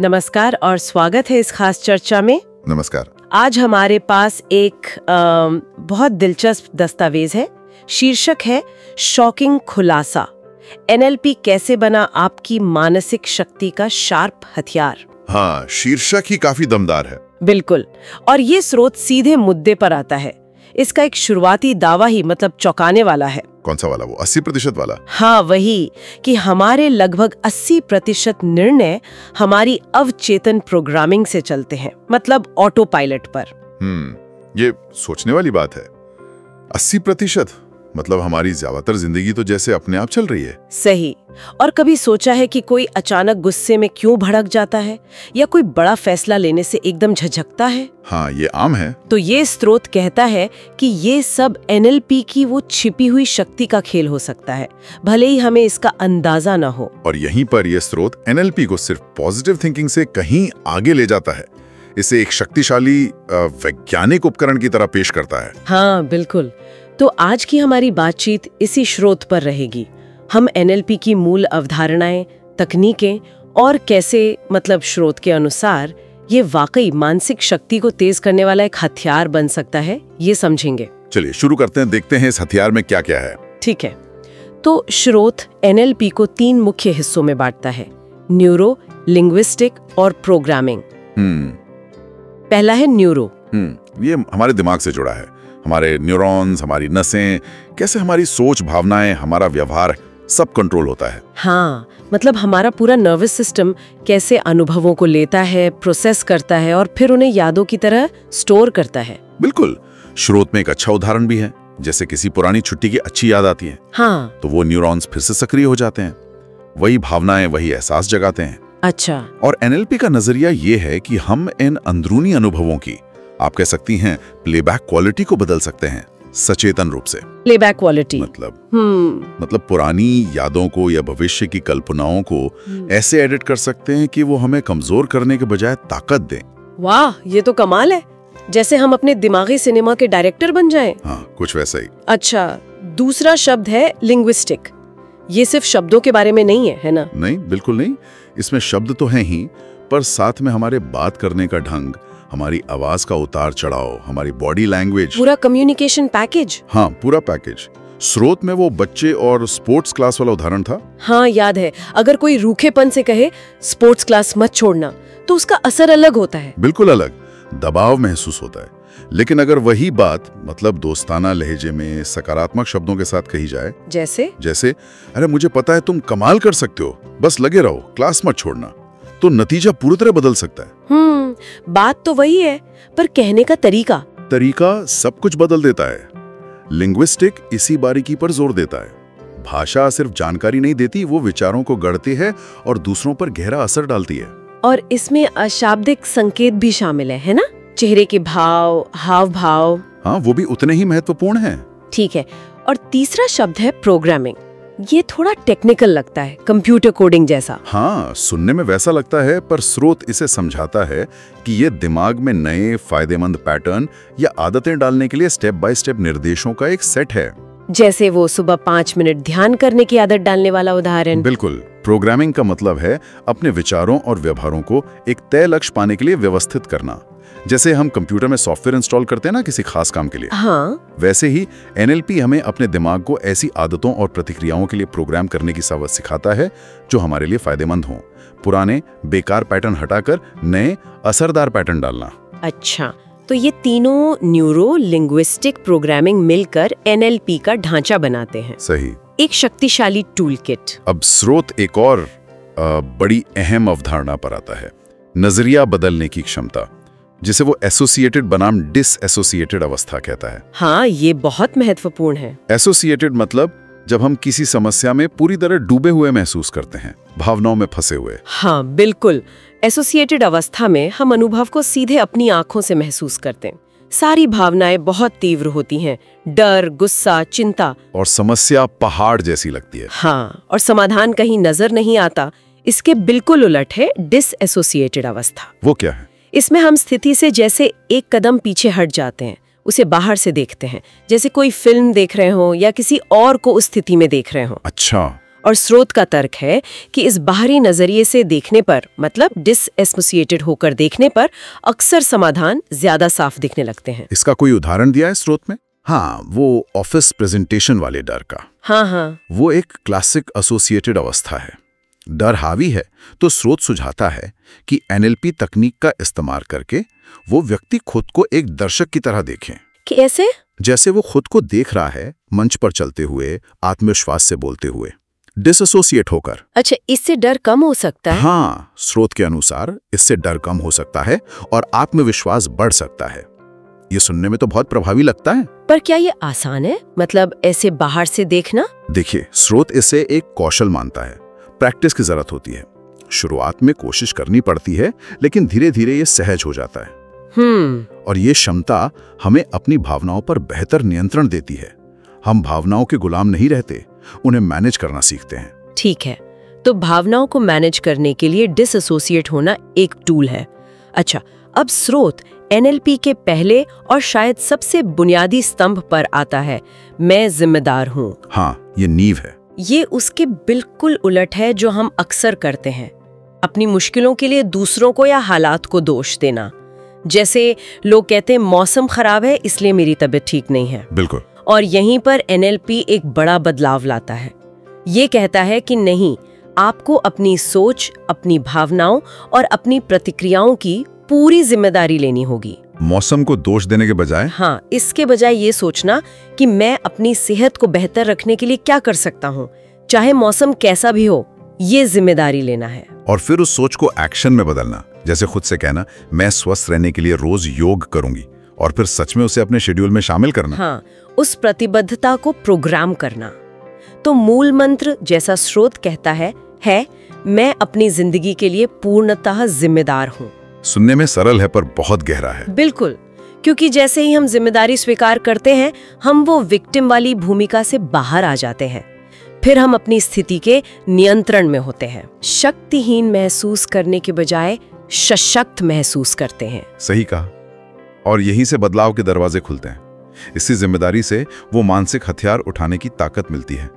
नमस्कार और स्वागत है इस खास चर्चा में। नमस्कार। आज हमारे पास एक बहुत दिलचस्प दस्तावेज है। शीर्षक है शॉकिंग खुलासा, एनएलपी कैसे बना आपकी मानसिक शक्ति का शार्प हथियार। हाँ, शीर्षक ही काफी दमदार है। बिल्कुल, और ये स्रोत सीधे मुद्दे पर आता है। इसका एक शुरुआती दावा ही मतलब चौंकाने वाला है। कौन सा वाला? वो 80% वाला? हाँ, वही कि हमारे लगभग 80% निर्णय हमारी अवचेतन प्रोग्रामिंग से चलते हैं, मतलब ऑटो पायलट पर। ये सोचने वाली बात है। 80% मतलब हमारी ज्यादातर जिंदगी तो जैसे अपने आप चल रही है। सही। और कभी सोचा है कि कोई अचानक गुस्से में क्यों भड़क जाता है या कोई बड़ा फैसला लेने से एकदम झिझकता है? हाँ, ये आम है। तो ये स्रोत कहता है कि ये सब एनएलपी की वो छिपी हुई शक्ति का खेल हो सकता है, भले ही हमें इसका अंदाजा न हो। और यहीं पर ये स्रोत एनएलपी को सिर्फ पॉजिटिव थिंकिंग से कहीं आगे ले जाता है। इसे एक शक्तिशाली वैज्ञानिक उपकरण की तरह पेश करता है। हाँ बिल्कुल। तो आज की हमारी बातचीत इसी स्रोत पर रहेगी। हम एनएलपी की मूल अवधारणाएं, तकनीकें और कैसे मतलब स्रोत के अनुसार ये वाकई मानसिक शक्ति को तेज करने वाला एक हथियार बन सकता है, ये समझेंगे। चलिए शुरू करते हैं, देखते हैं इस हथियार में क्या क्या है। ठीक है। तो स्रोत एनएलपी को 3 मुख्य हिस्सों में बांटता है: न्यूरो, लिंग्विस्टिक और प्रोग्रामिंग। पहला है न्यूरो। ये हमारे दिमाग से जुड़ा है। हमारे न्यूरॉन्स, हमारी नसें, कैसे हमारी सोच, भावनाएं, हमारा व्यवहार सब कंट्रोल होता है। हाँ, मतलब हमारा पूरा नर्वस सिस्टम कैसे अनुभवों को लेता है, प्रोसेस करता है और फिर उन्हें यादों की तरह स्टोर करता है। बिल्कुल। स्रोत में एक अच्छा उदाहरण भी है। जैसे किसी पुरानी छुट्टी की अच्छी याद आती है, हाँ, तो वो न्यूरॉन्स फिर से सक्रिय हो जाते हैं। वही भावनाएं, वही एहसास जगाते हैं। अच्छा। और एनएलपी का नजरिया ये है कि हम इन अंदरूनी अनुभवों की, आप कह सकती हैं, प्लेबैक क्वालिटी को बदल सकते हैं सचेतन रूप से। प्लेबैक क्वालिटी मतलब पुरानी यादों को या भविष्य की कल्पनाओं को ऐसे एडिट कर सकते हैं कि वो हमें कमजोर करने के बजाय ताकत दें। वाह, ये तो कमाल है। जैसे हम अपने दिमागी सिनेमा के डायरेक्टर बन जाएं। हाँ, कुछ वैसा ही। अच्छा, दूसरा शब्द है लिंग्विस्टिक। ये सिर्फ शब्दों के बारे में नहीं है ना? नहीं, बिल्कुल नहीं। इसमें शब्द तो हैं ही, पर साथ में हमारे बात करने का ढंग, हमारी आवाज का उतार चढ़ाव, हमारी बॉडी लैंग्वेज, पूरा कम्युनिकेशन पैकेज। हाँ, पूरा पैकेज। स्रोत में वो बच्चे और स्पोर्ट्स क्लास वाला उदाहरण था। हाँ, याद है। अगर कोई रूखेपन से कहे स्पोर्ट्स क्लास मत छोड़ना, तो उसका असर अलग होता है। बिल्कुल अलग, दबाव महसूस होता है। लेकिन अगर वही बात मतलब दोस्ताना लहजे में सकारात्मक शब्दों के साथ कही जाए, जैसे अरे मुझे पता है तुम कमाल कर सकते हो, बस लगे रहो, क्लास मत छोड़ना, तो नतीजा पूरी तरह बदल सकता है। बात तो वही है, पर कहने का तरीका सब कुछ बदल देता है। लिंग्विस्टिक इसी बारीकी पर जोर देता है। भाषा सिर्फ जानकारी नहीं देती, वो विचारों को गढ़ती है और दूसरों पर गहरा असर डालती है। और इसमें अशाब्दिक संकेत भी शामिल है ना? चेहरे के भाव, हाव भाव। हाँ, वो भी उतने ही महत्वपूर्ण हैं। ठीक है। और तीसरा शब्द है प्रोग्रामिंग। ये थोड़ा टेक्निकल लगता है, कंप्यूटर कोडिंग जैसा। हाँ, सुनने में वैसा लगता है, पर स्रोत इसे समझाता है कि ये दिमाग में नए फायदेमंद पैटर्न या आदतें डालने के लिए स्टेप बाय स्टेप निर्देशों का एक सेट है। जैसे वो सुबह 5 मिनट ध्यान करने की आदत डालने वाला उदाहरण। बिल्कुल। प्रोग्रामिंग का मतलब है अपने विचारों और व्यवहारों को एक तय लक्ष्य पाने के लिए व्यवस्थित करना। जैसे हम कंप्यूटर में सॉफ्टवेयर इंस्टॉल करते हैं ना किसी खास काम के लिए, हाँ, वैसे ही एनएलपी हमें अपने दिमाग को ऐसी आदतों और प्रतिक्रियाओं के लिए प्रोग्राम करने की सावत सिखाता है जो हमारे लिए फायदेमंद हों। पुराने बेकार पैटर्न हटाकर नए असरदार पैटर्न डालना। अच्छा, तो ये तीनों न्यूरो लिंग्विस्टिक प्रोग्रामिंग मिलकर एनएलपी का ढांचा बनाते हैं। सही। एक शक्तिशाली टूल किट। अब स्रोत एक और बड़ी अहम अवधारणा पर आता है, नजरिया बदलने की क्षमता, जिसे वो एसोसिएटेड बनाम डिसएसोसिएटेड अवस्था कहता है। हाँ, ये बहुत महत्वपूर्ण है। एसोसिएटेड मतलब जब हम किसी समस्या में पूरी तरह डूबे हुए महसूस करते हैं, भावनाओं में फंसे हुए। हाँ बिल्कुल। एसोसिएटेड अवस्था में हम अनुभव को सीधे अपनी आंखों से महसूस करते हैं। सारी भावनाएं बहुत तीव्र होती हैं, डर, गुस्सा, चिंता, और समस्या पहाड़ जैसी लगती है। हाँ, और समाधान कहीं नजर नहीं आता। इसके बिल्कुल उलट है डिसएसोसिएटेड अवस्था। वो क्या है? इसमें हम स्थिति से जैसे एक कदम पीछे हट जाते हैं, उसे बाहर से देखते हैं, जैसे कोई फिल्म देख रहे हो या किसी और को उस स्थिति में देख रहे हो। अच्छा। और स्रोत का तर्क है कि इस बाहरी नजरिए से देखने पर, मतलब डिसएसोसिएटेड होकर देखने पर, अक्सर समाधान ज्यादा साफ दिखने लगते हैं। इसका कोई उदाहरण दिया है स्रोत में? हाँ, वो ऑफिस प्रेजेंटेशन वाले डर का। हाँ, वो एक क्लासिक एसोसिएटेड अवस्था है। डर हावी है तो स्रोत सुझाता है कि एनएलपी तकनीक का इस्तेमाल करके वो व्यक्ति खुद को एक दर्शक की तरह देखें। कैसे? जैसे वो खुद को देख रहा है मंच पर चलते हुए, आत्मविश्वास से बोलते हुए, डिसएसोसिएट होकर। अच्छा, इससे डर कम हो सकता है? हाँ, स्रोत के अनुसार इससे डर कम हो सकता है और आत्मविश्वास बढ़ सकता है। ये सुनने में तो बहुत प्रभावी लगता है, पर क्या ये आसान है, मतलब ऐसे बाहर से देखना? देखिए, स्रोत इसे एक कौशल मानता है, प्रैक्टिस की जरूरत होती है। शुरुआत में कोशिश करनी पड़ती है, लेकिन धीरे धीरे ये सहज हो जाता है। और ये क्षमता हमें अपनी भावनाओं पर बेहतर नियंत्रण देती है। हम भावनाओं के गुलाम नहीं रहते, उन्हें मैनेज करना सीखते हैं। ठीक है, तो भावनाओं को मैनेज करने के लिए डिसएसोसिएट होना एक टूल है। अच्छा, अब स्रोत एनएलपी के पहले और शायद सबसे बुनियादी स्तंभ पर आता है, मैं जिम्मेदार हूँ। हाँ, ये नींव है। ये उसके बिल्कुल उलट है जो हम अक्सर करते हैं, अपनी मुश्किलों के लिए दूसरों को या हालात को दोष देना। जैसे लोग कहते हैं मौसम खराब है इसलिए मेरी तबीयत ठीक नहीं है। बिल्कुल। और यहीं पर एनएलपी एक बड़ा बदलाव लाता है। ये कहता है कि नहीं, आपको अपनी सोच, अपनी भावनाओं और अपनी प्रतिक्रियाओं की पूरी जिम्मेदारी लेनी होगी। मौसम को दोष देने के बजाय? हाँ, इसके बजाय ये सोचना कि मैं अपनी सेहत को बेहतर रखने के लिए क्या कर सकता हूँ, चाहे मौसम कैसा भी हो, ये जिम्मेदारी लेना है। और फिर उस सोच को एक्शन में बदलना, जैसे खुद से कहना, मैं स्वस्थ रहने के लिए रोज योग करूंगी, और फिर सच में उसे अपने शेड्यूल में शामिल करना। हाँ, उस प्रतिबद्धता को प्रोग्राम करना। तो मूल मंत्र, जैसा स्रोत कहता है मैं अपनी जिंदगी के लिए पूर्णतः जिम्मेदार हूँ। सुनने में सरल है पर बहुत गहरा है। बिल्कुल, क्योंकि जैसे ही हम जिम्मेदारी स्वीकार करते हैं, हम वो विक्टिम वाली भूमिका से बाहर आ जाते हैं। फिर हम अपनी स्थिति के नियंत्रण में होते हैं। शक्तिहीन महसूस करने के बजाय सशक्त महसूस करते हैं। सही कहा। और यहीं से बदलाव के दरवाजे खुलते हैं। इसी जिम्मेदारी से वो मानसिक हथियार उठाने की ताकत मिलती है।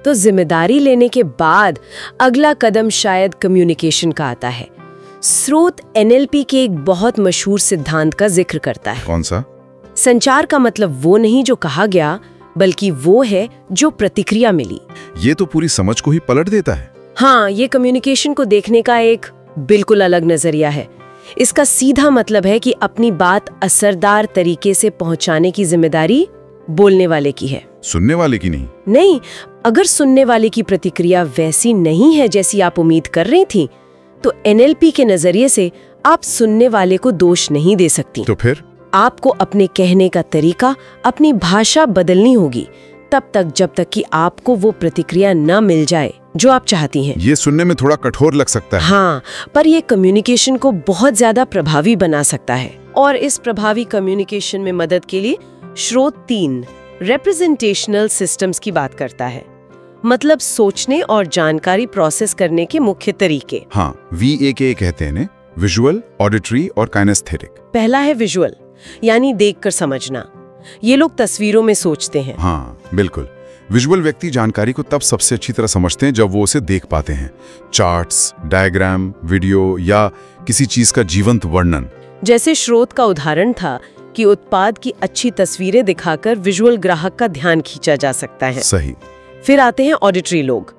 तो जिम्मेदारी लेने के बाद अगला कदम शायद कम्युनिकेशन का आता है। स्रोत एनएलपी के एक बहुत मशहूर सिद्धांत का जिक्र करता है। कौन सा? संचार का मतलब वो नहीं जो कहा गया, बल्कि वो है जो प्रतिक्रिया मिली। ये तो पूरी समझ को ही पलट देता है। हाँ, ये कम्युनिकेशन को देखने का एक बिल्कुल अलग नजरिया है। इसका सीधा मतलब है कि अपनी बात असरदार तरीके से पहुंचाने की जिम्मेदारी बोलने वाले की है, सुनने वाले की नहीं। नहीं, अगर सुनने वाले की प्रतिक्रिया वैसी नहीं है जैसी आप उम्मीद कर रही थी, तो एनएलपी के नजरिए से आप सुनने वाले को दोष नहीं दे सकती। तो फिर आपको अपने कहने का तरीका, अपनी भाषा बदलनी होगी, तब तक जब तक कि आपको वो प्रतिक्रिया न मिल जाए जो आप चाहती हैं। ये सुनने में थोड़ा कठोर लग सकता है। हाँ, पर ये कम्युनिकेशन को बहुत ज्यादा प्रभावी बना सकता है। और इस प्रभावी कम्युनिकेशन में मदद के लिए स्रोत 3 रिप्रेजेंटेशनल सिस्टम्स की बात करता है, मतलब सोचने और जानकारी प्रोसेस करने के मुख्य तरीके। हाँ, VAK कहते हैं, विजुअल, ऑडिटरी और काइनेस्थेटिक। पहला है विजुअल, यानी देखकर समझना। ये लोग तस्वीरों में सोचते हैं। हाँ, बिल्कुल। विजुअल व्यक्ति जानकारी को तब सबसे अच्छी तरह समझते हैं जब वो उसे देख पाते हैं। चार्ट्स, डायग्राम, वीडियो या किसी चीज का जीवंत वर्णन। जैसे स्रोत का उदाहरण था कि उत्पाद की अच्छी तस्वीरें दिखाकर विजुअल ग्राहक का ध्यान खींचा जा सकता है। सही। फिर आते हैं ऑडिटरी लोग।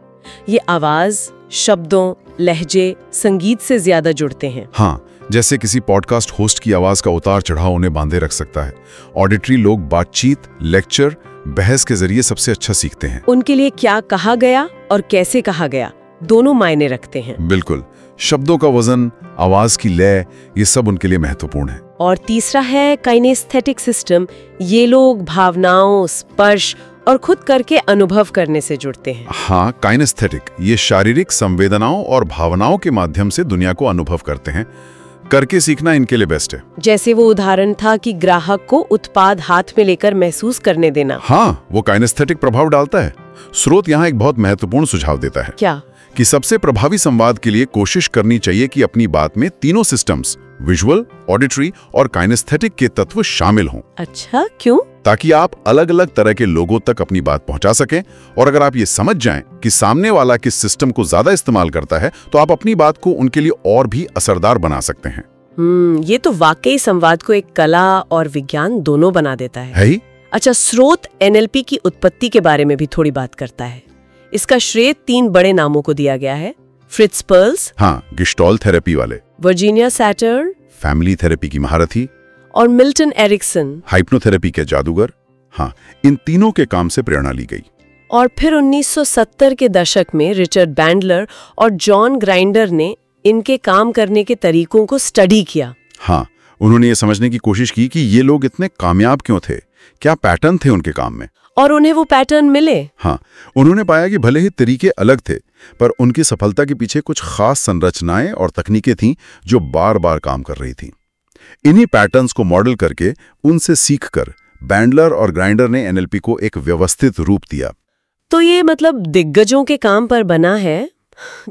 ये आवाज, शब्दों, लहजे, संगीत से ज्यादा जुड़ते हैं। हाँ, जैसे किसी पॉडकास्ट होस्ट की आवाज का उतार चढ़ाव उन्हें बांधे रख सकता है। ऑडिटरी लोग बातचीत, लेक्चर, बहस के जरिए सबसे अच्छा सीखते हैं। उनके लिए क्या कहा गया और कैसे कहा गया दोनों मायने रखते हैं। बिल्कुल, शब्दों का वजन, आवाज की लय, ये सब उनके लिए महत्वपूर्ण है। और तीसरा है काइनेस्थेटिक सिस्टम। ये लोग भावनाओं, स्पर्श और खुद करके अनुभव करने से जुड़ते हैं। हाँ, काइनेस्थेटिक, ये शारीरिक संवेदनाओं और भावनाओं के माध्यम से दुनिया को अनुभव करते हैं। करके सीखना इनके लिए बेस्ट है। जैसे वो उदाहरण था कि ग्राहक को उत्पाद हाथ में लेकर महसूस करने देना। हाँ, वो काइनेस्थेटिक प्रभाव डालता है। स्रोत यहाँ एक बहुत महत्वपूर्ण सुझाव देता है। क्या? कि सबसे प्रभावी संवाद के लिए कोशिश करनी चाहिए कि अपनी बात में तीनों सिस्टम्स, विजुअल, ऑडिटरी और काइनेस्थेटिक के तत्व शामिल हों। अच्छा, क्यों? ताकि आप अलग अलग तरह के लोगों तक अपनी बात पहुंचा सकें, और अगर आप ये समझ जाएं कि सामने वाला किस सिस्टम को ज्यादा इस्तेमाल करता है, तो आप अपनी बात को उनके लिए और भी असरदार बना सकते हैं। ये तो वाकई संवाद को एक कला और विज्ञान दोनों बना देता है ही? अच्छा, स्रोत एनएलपी की उत्पत्ति के बारे में भी थोड़ी बात करता है। इसका श्रेय 3 बड़े नामों को दिया गया है। फ्रिट्ज पर्ल्स, हाँ, गेस्टाल्ट थेरेपी वाले, वर्जीनिया सैटर्न, फैमिली थेरेपी की महारथी, और मिल्टन एरिक्सन, हाइप्नोथेरेपी के जादूगर। हाँ, इन तीनों के काम से प्रेरणा ली गई। और फिर 1970 के दशक में रिचर्ड बैंडलर और जॉन ग्राइंडर ने इनके काम करने के तरीकों को स्टडी किया। हाँ, उन्होंने ये समझने की कोशिश की कि ये लोग इतने कामयाब क्यों थे, क्या पैटर्न थे उनके काम में, और उन्हें वो पैटर्न मिले। हाँ, उन्होंने पाया कि भले ही तरीके अलग थे, पर उनकी सफलता के पीछे कुछ खास संरचनाएं और तकनीकें थीं जो बार बार काम कर रही थीं। इन्हीं पैटर्न्स को मॉडल करके, उनसे सीखकर बैंडलर और ग्राइंडर ने एनएलपी को एक व्यवस्थित रूप दिया। तो ये मतलब दिग्गजों के काम पर बना है।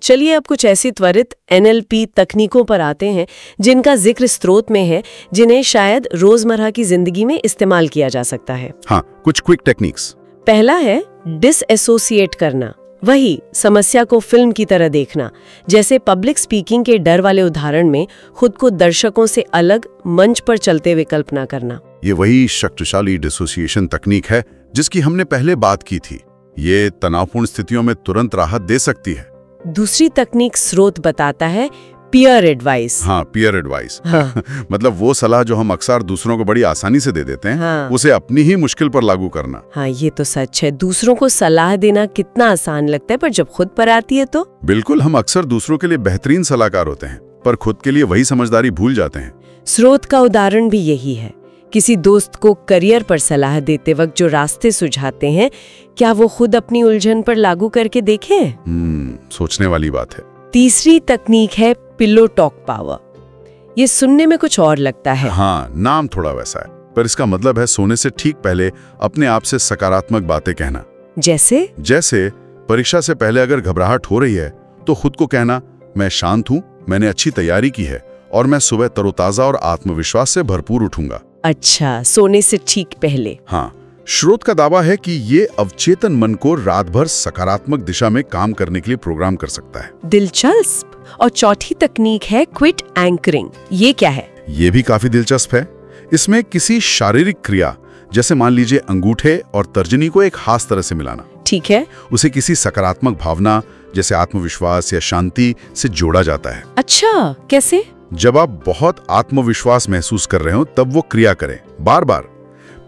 चलिए अब कुछ ऐसी त्वरित एनएलपी तकनीकों पर आते हैं जिनका जिक्र स्रोत में है, जिन्हें शायद रोजमर्रा की जिंदगी में इस्तेमाल किया जा सकता है। हाँ, कुछ क्विक टेक्निक्स। पहला है डिसएसोसिएट करना, वही समस्या को फिल्म की तरह देखना। जैसे पब्लिक स्पीकिंग के डर वाले उदाहरण में खुद को दर्शकों से अलग मंच पर चलते हुए कल्पना करना। ये वही शक्तिशाली डिसोसिएशन तकनीक है जिसकी हमने पहले बात की थी। ये तनावपूर्ण स्थितियों में तुरंत राहत दे सकती है। दूसरी तकनीक स्रोत बताता है पीयर एडवाइस। हाँ, पीयर एडवाइस। हाँ। मतलब वो सलाह जो हम अक्सर दूसरों को बड़ी आसानी से दे देते हैं, हाँ। उसे अपनी ही मुश्किल पर लागू करना। हाँ, ये तो सच है। दूसरों को सलाह देना कितना आसान लगता है, पर जब खुद पर आती है तो। बिल्कुल, हम अक्सर दूसरों के लिए बेहतरीन सलाहकार होते हैं, पर खुद के लिए वही समझदारी भूल जाते हैं। स्रोत का उदाहरण भी यही है। किसी दोस्त को करियर पर सलाह देते वक्त जो रास्ते सुझाते हैं, क्या वो खुद अपनी उलझन पर लागू करके देखें? सोचने वाली बात है। तीसरी तकनीक है पिलो टॉक पावर। ये सुनने में कुछ और लगता है। हाँ, नाम थोड़ा वैसा है, पर इसका मतलब है सोने से ठीक पहले अपने आप से सकारात्मक बातें कहना। जैसे परीक्षा से पहले अगर घबराहट हो रही है तो खुद को कहना, मैं शांत हूँ, मैंने अच्छी तैयारी की है और मैं सुबह तरोताजा और आत्मविश्वास से भरपूर उठूंगा। अच्छा, सोने से ठीक पहले। हाँ, स्रोत का दावा है कि ये अवचेतन मन को रात भर सकारात्मक दिशा में काम करने के लिए प्रोग्राम कर सकता है। दिलचस्प। और चौथी तकनीक है क्विट एंकरिंग। ये क्या है? ये भी काफी दिलचस्प है। इसमें किसी शारीरिक क्रिया, जैसे मान लीजिए अंगूठे और तर्जनी को एक खास तरह से मिलाना, ठीक है, उसे किसी सकारात्मक भावना जैसे आत्मविश्वास या शांति से जोड़ा जाता है। अच्छा, कैसे? जब आप बहुत आत्मविश्वास महसूस कर रहे हो तब वो क्रिया करें बार बार।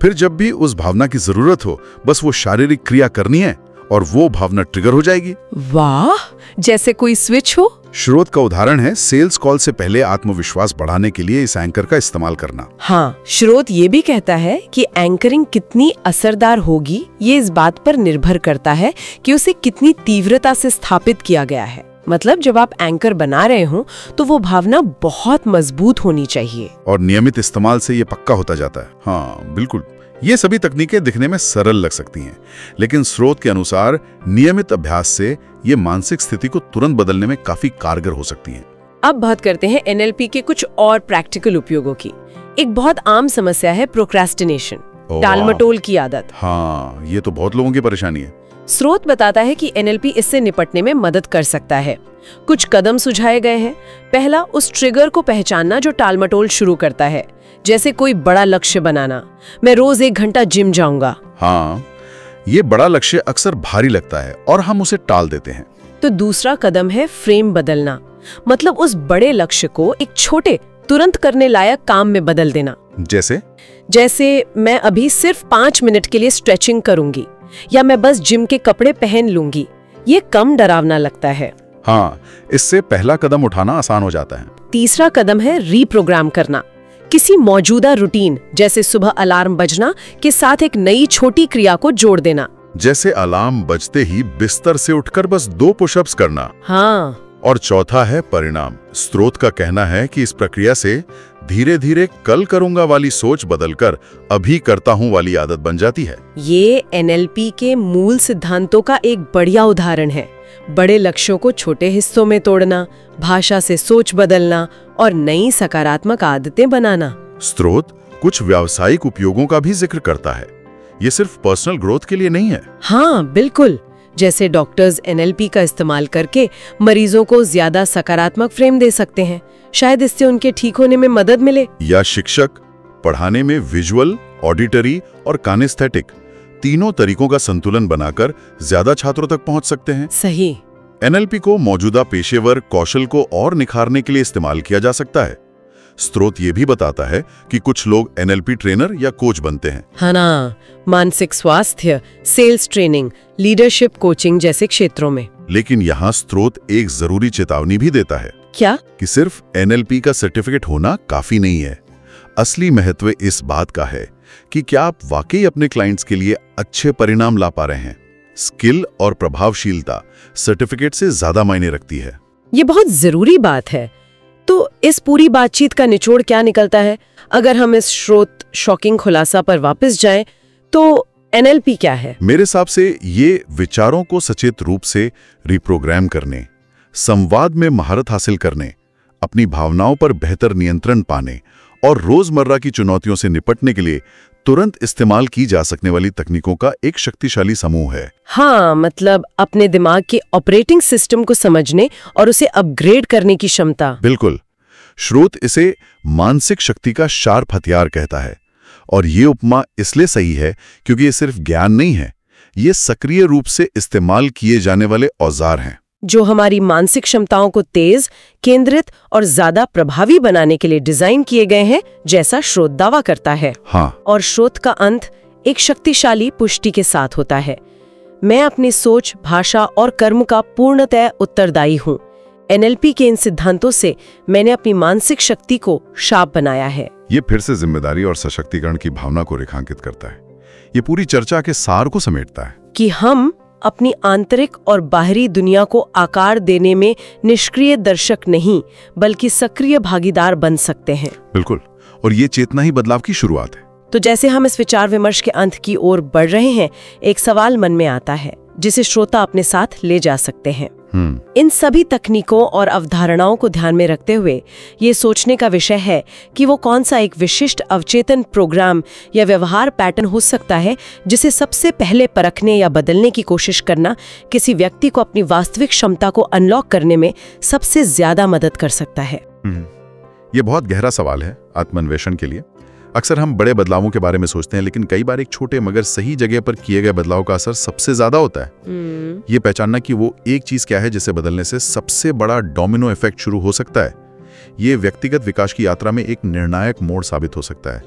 फिर जब भी उस भावना की जरूरत हो, बस वो शारीरिक क्रिया करनी है और वो भावना ट्रिगर हो जाएगी। वाह, जैसे कोई स्विच हो। स्रोत का उदाहरण है सेल्स कॉल से पहले आत्मविश्वास बढ़ाने के लिए इस एंकर का इस्तेमाल करना। हाँ, स्रोत ये भी कहता है कि एंकरिंग कितनी असरदार होगी ये इस बात पर निर्भर करता है कि उसे कितनी तीव्रता से स्थापित किया गया है। मतलब जब आप एंकर बना रहे हो तो वो भावना बहुत मजबूत होनी चाहिए। और नियमित इस्तेमाल से ये पक्का होता जाता है। हाँ बिल्कुल, ये सभी तकनीकें दिखने में सरल लग सकती हैं, लेकिन स्रोत के अनुसार नियमित अभ्यास से ये मानसिक स्थिति को तुरंत बदलने में काफी कारगर हो सकती हैं। अब बात करते हैं एनएलपी के कुछ और प्रैक्टिकल उपयोगों की। एक बहुत आम समस्या है प्रोक्रेस्टिनेशन, टालमटोल की आदत। हाँ, ये तो बहुत लोगों की परेशानी है। स्रोत बताता है कि एनएलपी इससे निपटने में मदद कर सकता है। कुछ कदम सुझाए गए हैं। पहला, उस ट्रिगर को पहचानना जो टालमटोल शुरू करता है, जैसे कोई बड़ा लक्ष्य बनाना, मैं रोज 1 घंटा जिम जाऊंगा। हाँ, ये बड़ा लक्ष्य अक्सर भारी लगता है और हम उसे टाल देते हैं। तो दूसरा कदम है फ्रेम बदलना, मतलब उस बड़े लक्ष्य को एक छोटे तुरंत करने लायक काम में बदल देना। जैसे मैं अभी सिर्फ 5 मिनट के लिए स्ट्रेचिंग करूंगी, या मैं बस जिम के कपड़े पहन लूंगी। ये कम डरावना लगता है। हाँ, इससे पहला कदम उठाना आसान हो जाता है। तीसरा कदम है रीप्रोग्राम करना। किसी मौजूदा रूटीन, जैसे सुबह अलार्म बजना के साथ एक नई छोटी क्रिया को जोड़ देना। जैसे अलार्म बजते ही बिस्तर से उठकर बस 2 पुशअप्स करना। हाँ, और चौथा है परिणाम। स्रोत का कहना है कि इस प्रक्रिया से धीरे धीरे कल करूंगा वाली सोच बदलकर अभी करता हूं वाली आदत बन जाती है। ये एनएलपी के मूल सिद्धांतों का एक बढ़िया उदाहरण है। बड़े लक्ष्यों को छोटे हिस्सों में तोड़ना, भाषा से सोच बदलना और नई सकारात्मक आदतें बनाना। स्रोत कुछ व्यावसायिक उपयोगों का भी जिक्र करता है। ये सिर्फ पर्सनल ग्रोथ के लिए नहीं है। हाँ बिल्कुल, जैसे डॉक्टर्स एनएलपी का इस्तेमाल करके मरीजों को ज्यादा सकारात्मक फ्रेम दे सकते हैं, शायद इससे उनके ठीक होने में मदद मिले। या शिक्षक पढ़ाने में विजुअल, ऑडिटरी और कानेस्थेटिक तीनों तरीकों का संतुलन बनाकर ज्यादा छात्रों तक पहुंच सकते हैं। सही। एनएलपी को मौजूदा पेशेवर कौशल को और निखारने के लिए इस्तेमाल किया जा सकता है। स्रोत ये भी बताता है कि कुछ लोग एनएलपी ट्रेनर या कोच बनते हैं। हाँ ना, मानसिक स्वास्थ्य, सेल्स ट्रेनिंग, लीडरशिप कोचिंग जैसे क्षेत्रों में। लेकिन यहाँ स्रोत एक जरूरी चेतावनी भी देता है। क्या? कि सिर्फ एनएलपी का सर्टिफिकेट होना काफी नहीं है। असली महत्व इस बात का है कि क्या आप वाकई अपने क्लाइंट्स के लिए अच्छे परिणाम ला पा रहे हैं। स्किल और प्रभावशीलता सर्टिफिकेट से ज्यादा मायने रखती है। ये बहुत जरूरी बात है। तो इस पूरी बातचीत का निचोड़ क्या निकलता है? अगर हम इस स्रोत शॉकिंग खुलासा पर वापस जाएं, तो एनएलपी क्या है? मेरे हिसाब से ये विचारों को सचेत रूप से रिप्रोग्राम करने, संवाद में महारत हासिल करने, अपनी भावनाओं पर बेहतर नियंत्रण पाने और रोजमर्रा की चुनौतियों से निपटने के लिए तुरंत इस्तेमाल की जा सकने वाली तकनीकों का एक शक्तिशाली समूह है। हाँ, मतलब अपने दिमाग के ऑपरेटिंग सिस्टम को समझने और उसे अपग्रेड करने की क्षमता। बिल्कुल। स्रोत इसे मानसिक शक्ति का शार्प हथियार कहता है। और ये उपमा इसलिए सही है क्योंकि ये सिर्फ ज्ञान नहीं है, ये सक्रिय रूप से इस्तेमाल किए जाने वाले औजार हैं जो हमारी मानसिक क्षमताओं को तेज, केंद्रित और ज्यादा प्रभावी बनाने के लिए डिजाइन किए गए हैं, जैसा स्रोत दावा करता है। हाँ। और स्रोत का अंत एक शक्तिशाली पुष्टि के साथ होता है। मैं अपनी सोच, भाषा और कर्म का पूर्णतः उत्तरदायी हूँ। एनएलपी के इन सिद्धांतों से मैंने अपनी मानसिक शक्ति को शार्प बनाया है। ये फिर से जिम्मेदारी और सशक्तिकरण की भावना को रेखांकित करता है। ये पूरी चर्चा के सार को समेटता है कि हम अपनी आंतरिक और बाहरी दुनिया को आकार देने में निष्क्रिय दर्शक नहीं, बल्कि सक्रिय भागीदार बन सकते हैं। बिल्कुल। और ये चेतना ही बदलाव की शुरुआत है। तो जैसे हम इस विचार विमर्श के अंत की ओर बढ़ रहे हैं, एक सवाल मन में आता है जिसे श्रोता अपने साथ ले जा सकते हैं। इन सभी तकनीकों और अवधारणाओं को ध्यान में रखते हुए ये सोचने का विषय है कि वो कौन सा एक विशिष्ट अवचेतन प्रोग्राम या व्यवहार पैटर्न हो सकता है जिसे सबसे पहले परखने या बदलने की कोशिश करना किसी व्यक्ति को अपनी वास्तविक क्षमता को अनलॉक करने में सबसे ज्यादा मदद कर सकता है। ये बहुत गहरा सवाल है आत्मान्वेषण के लिए। अक्सर हम बड़े बदलावों के बारे में सोचते हैं, लेकिन कई बार एक छोटे मगर सही जगह पर किए गए बदलाव का असर सबसे ज्यादा होता है। ये पहचानना कि वो एक चीज क्या है जिसे बदलने से सबसे बड़ा डोमिनो इफेक्ट शुरू हो सकता है, ये व्यक्तिगत विकास की यात्रा में एक निर्णायक मोड़ साबित हो सकता है।